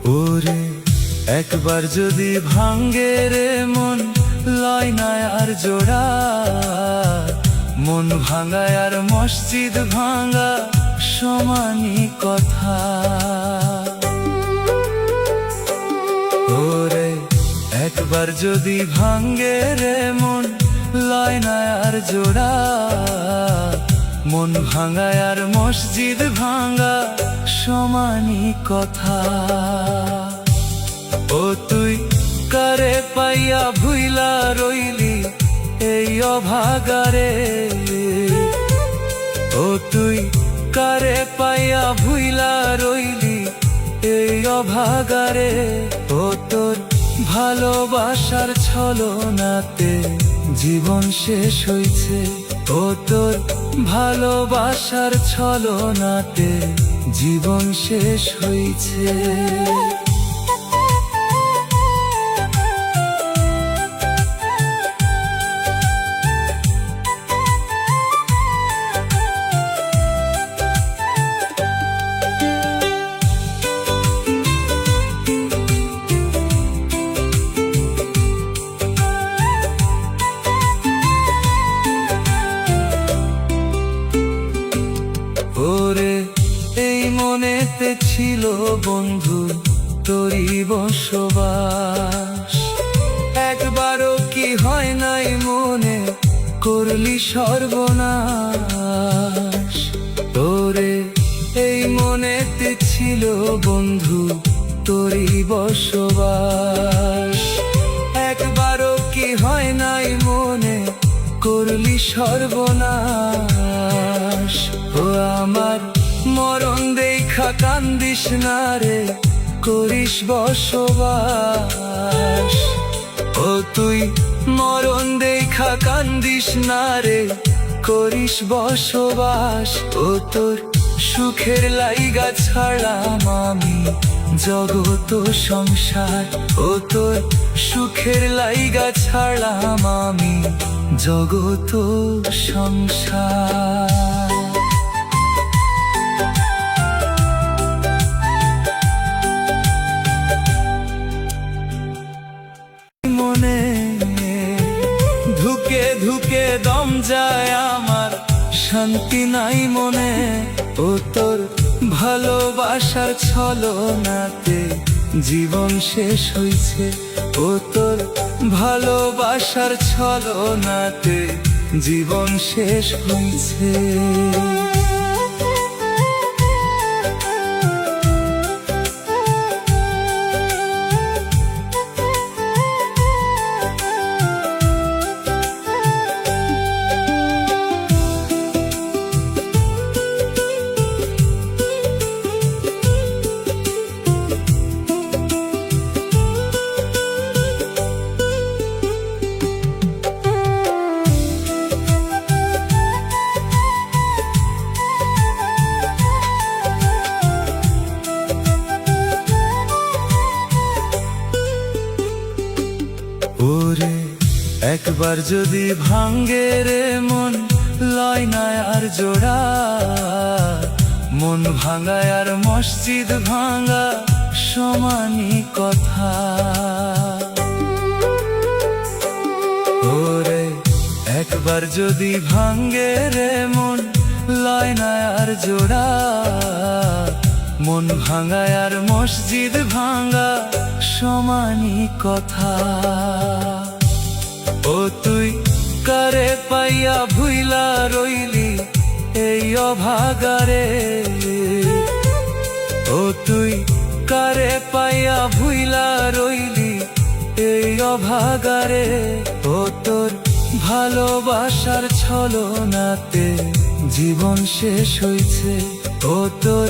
ওরে একবার যদি ভাঙ্গে রে মন, লয় না আর জোড়া। মন ভাঙায় আর মসজিদ ভাঙা সমানই কথা। ওরে একবার যদি ভাঙ্গে রে মন, লয় না আর জোড়া। মন ভাঙায় আর মসজিদ ভাঙা সমানই কথা। ও তুই কারে পাইয়া ভুইলা রইলি এই অভাগারে। ও তুই কারে পাইয়া ভুইলা রইলি এই অভাগারে। ও তোর ভালোবাসার ছলনাতে জীবন শেষ হইছে। ও তোর ভালোবাসার ছলনাতে জীবন শেষ হইছে। ওরে এই মনেতে ছিল বন্ধু তোরই বসবাস। একবারও কি হয় নাই মনে করলি সর্বনাশ। তোরে এই মনেতে ছিল বন্ধু তোরই বসবাস। একবারও কি হয় নাই মনে করলি সর্বনাশ। ও আমার মরণ দেখা কান্দিস না রে, করিস বসবাস। ও তুই মরণ দেখা কান্দিস না রে, করিস বসবাস। ও তোর সুখের লাইগা ছাড়লাম আমি জগত সংসার। ও তোর সুখের লাইগা ছাড়লাম আমি জগত সংসার। মনে ধুকে ধুকে দম যায় আমার, শান্তি নাই মনে। ও তোর ভালোবাসার ছলনাতে জীবন শেষ হইছে। ও তোর ভালোবাসার ছলনাতে জীবন শেষ হইছে। ওরে একবার যদি ভাঙ্গে রে মন, লয় না আর জোড়া। মন ভাঙায় আর মসজিদ ভাঙা সমানই কথা। ওরে একবার যদি ভাঙ্গে রে মন, লয় না আর জোড়া। মন ভাঙায় আর মসজিদ ভাঙা সমানই কথা। ও তুই কারে পাইয়া ভুইলা রইলি এই অভাগারে। ও তুই কারে পাইয়া ভুইলা রইলি এই অভাগারে। ও তোর ভালোবাসার ছলনাতে জীবন শেষ হইছে। ও তোর